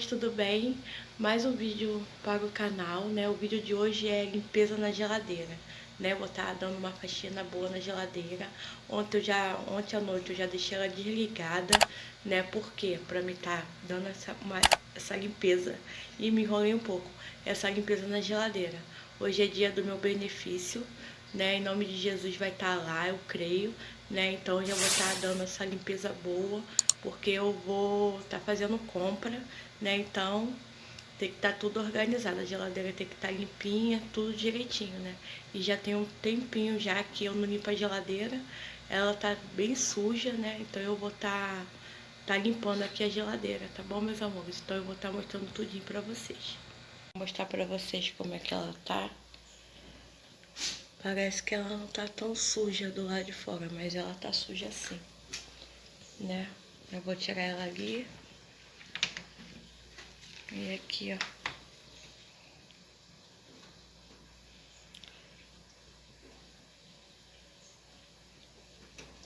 tudo bem? Mais um vídeo para o canal, né? O vídeo de hoje é limpeza na geladeira, né? Vou estar dando uma faxina boa na geladeira. Ontem à noite eu já deixei ela desligada, né? Por quê? Pra mim estar dando essa limpeza. E me enrolei um pouco. Essa limpeza na geladeira. Hoje é dia do meu benefício, né? Em nome de Jesus vai estar lá, eu creio, né? Então eu já vou estar dando essa limpeza boa, porque eu vou estar fazendo compra, né? Então tem que estar tudo organizado, a geladeira tem que estar limpinha, tudo direitinho, né? E já tem um tempinho já que eu não limpo a geladeira, ela tá bem suja, né? Então eu vou tá limpando aqui a geladeira, tá bom, meus amores? Então eu vou estar mostrando tudinho pra vocês. Vou mostrar pra vocês como é que ela tá. Parece que ela não tá tão suja do lado de fora, mas ela tá suja assim, né? Eu vou tirar ela ali. E aqui, ó.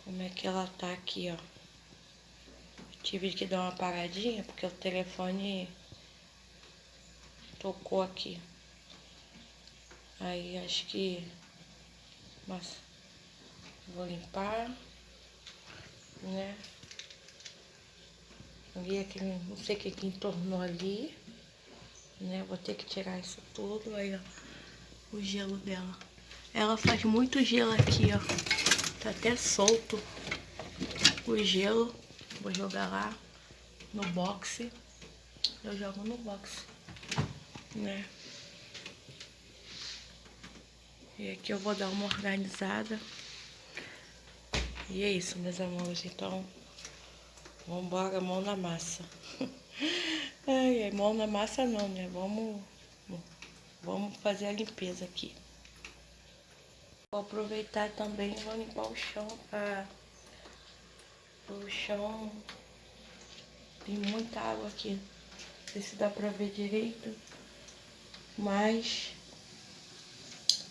Como é que ela tá aqui, ó. Tive que dar uma paradinha, porque o telefone tocou aqui. Aí, acho que... Nossa, vou limpar, né? Ali aquele, não sei o que entornou ali, né? Vou ter que tirar isso tudo. Aí, ó, o gelo dela. Ela faz muito gelo aqui, ó. Tá até solto o gelo. Vou jogar lá no boxe. Eu jogo no boxe, né? E aqui eu vou dar uma organizada. E é isso, meus amores. Então, vambora, mão na massa. Ai, mão na massa não, né? Vamos fazer a limpeza aqui. Vou aproveitar também e vou limpar o chão o chão tem muita água aqui. Não sei se dá pra ver direito, mas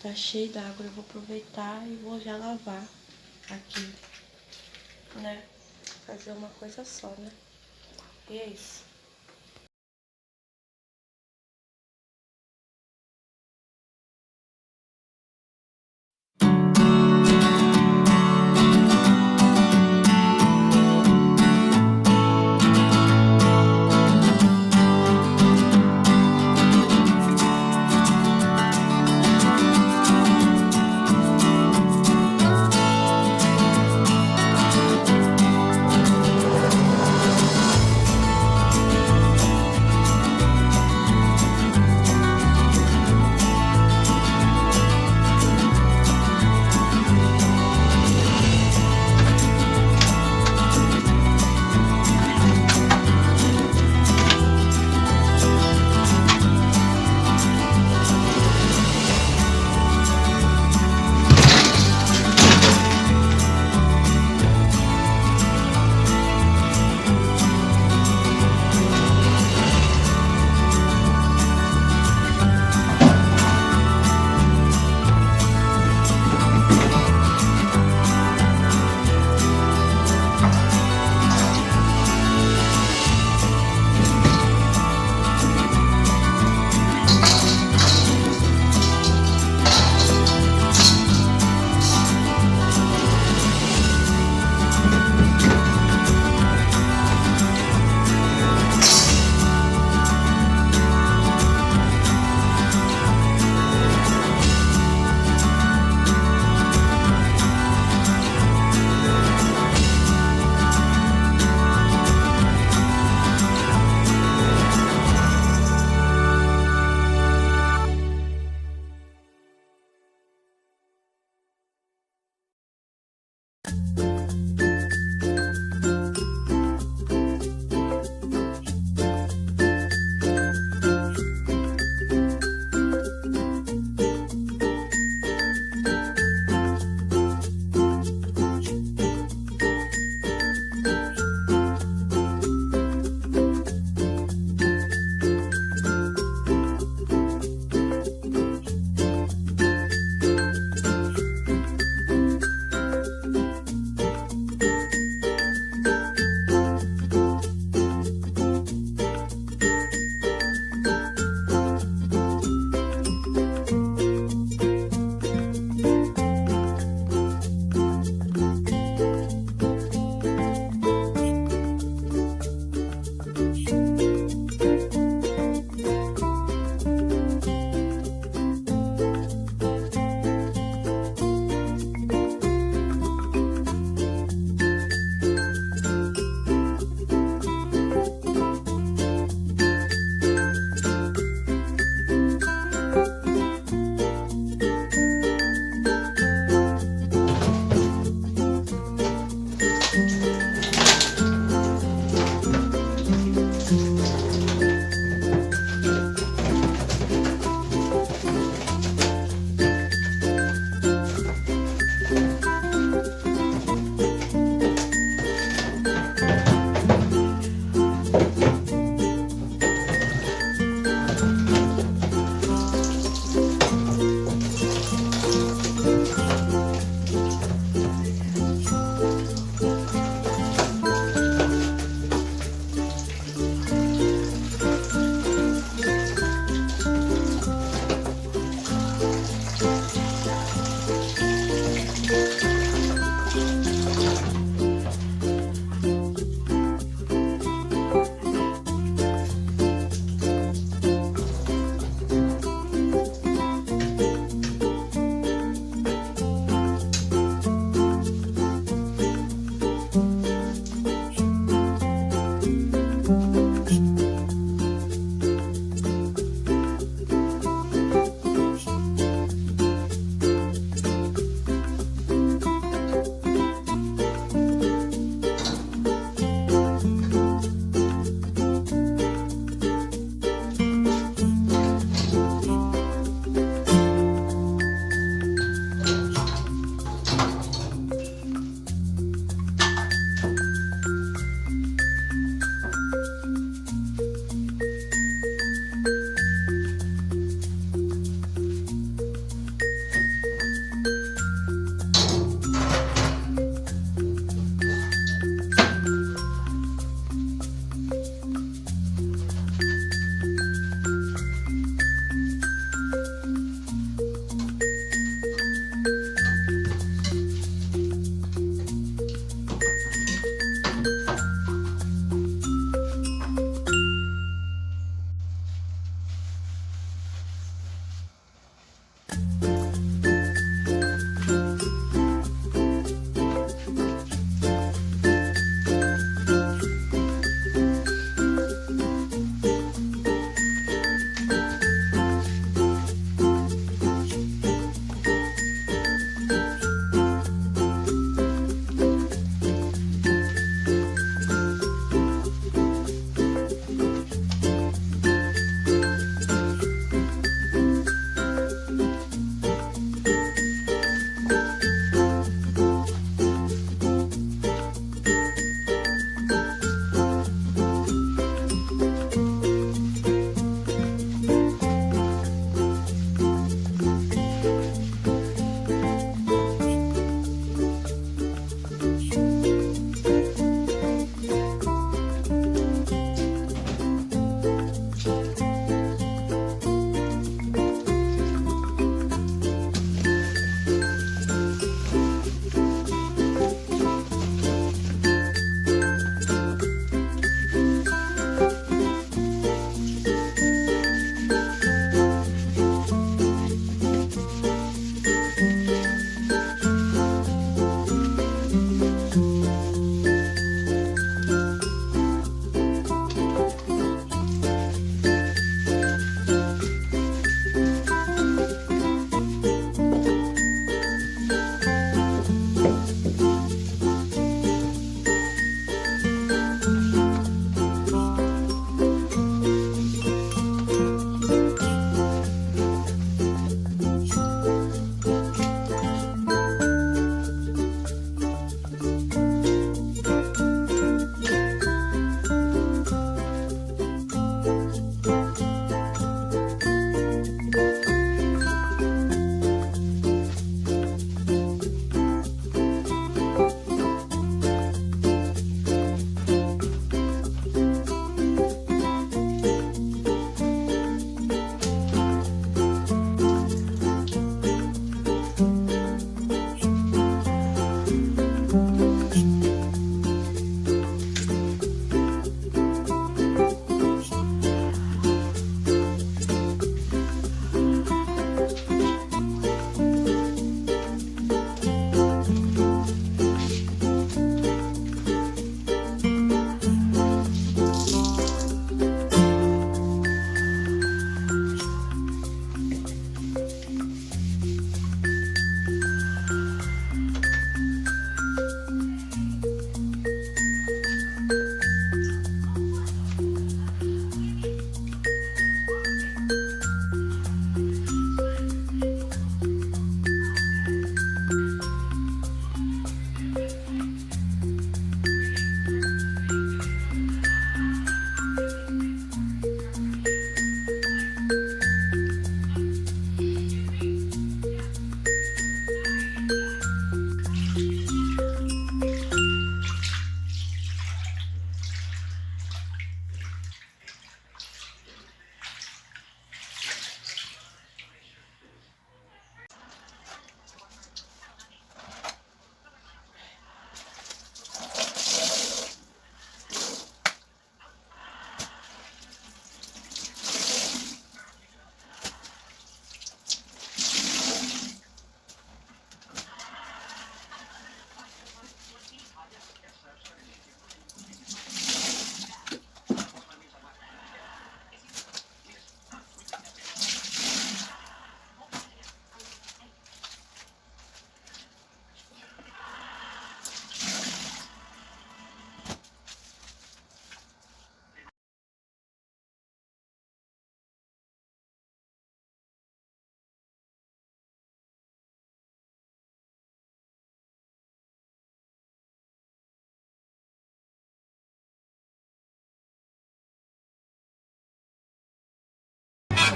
tá cheio d'água. Eu vou aproveitar e vou já lavar aqui, né? Fazer uma coisa só, né? E é isso.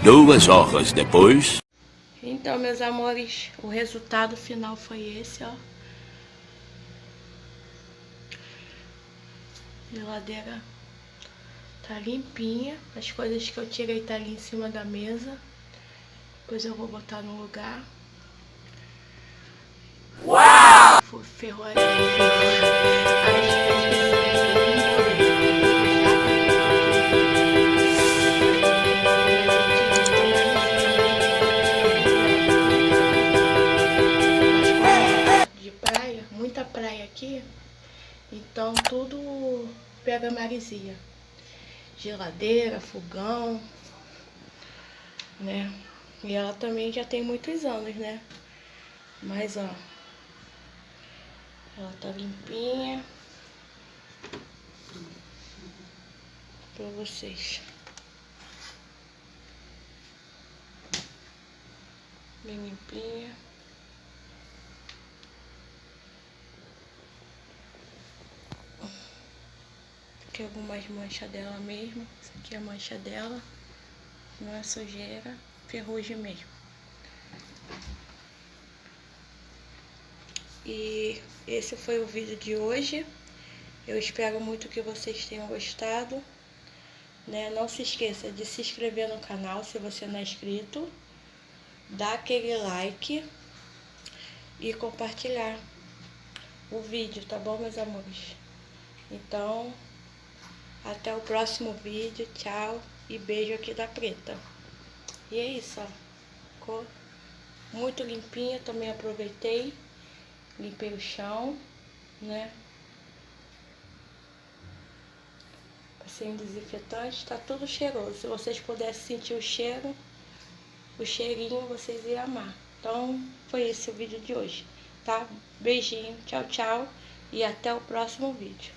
2 horas depois. Então, meus amores, o resultado final foi esse, ó. Geladeira tá limpinha. As coisas que eu tirei tá ali em cima da mesa. Depois eu vou botar no lugar. Uau! Ferrou as de praia, muita praia aqui. Então tudo pega maresia. Geladeira, fogão, né? E ela também já tem muitos anos, né? Mas ó, ela tá limpinha pra vocês. Bem limpinha. Aqui algumas manchas dela mesmo. Essa aqui é a mancha dela. Não é sujeira, ferrugem mesmo. E esse foi o vídeo de hoje. Eu espero muito que vocês tenham gostado, né? Não se esqueça de se inscrever no canal se você não é inscrito. Dar aquele like e compartilhar o vídeo, tá bom, meus amores? Então, até o próximo vídeo. Tchau e beijo aqui da Preta. E é isso, ó. Ficou muito limpinha, também aproveitei. Limpei o chão, né? Passei um desinfetante, tá tudo cheiroso. Se vocês pudessem sentir o cheiro, o cheirinho, vocês iam amar. Então, foi esse o vídeo de hoje, tá? Beijinho, tchau, tchau. E até o próximo vídeo.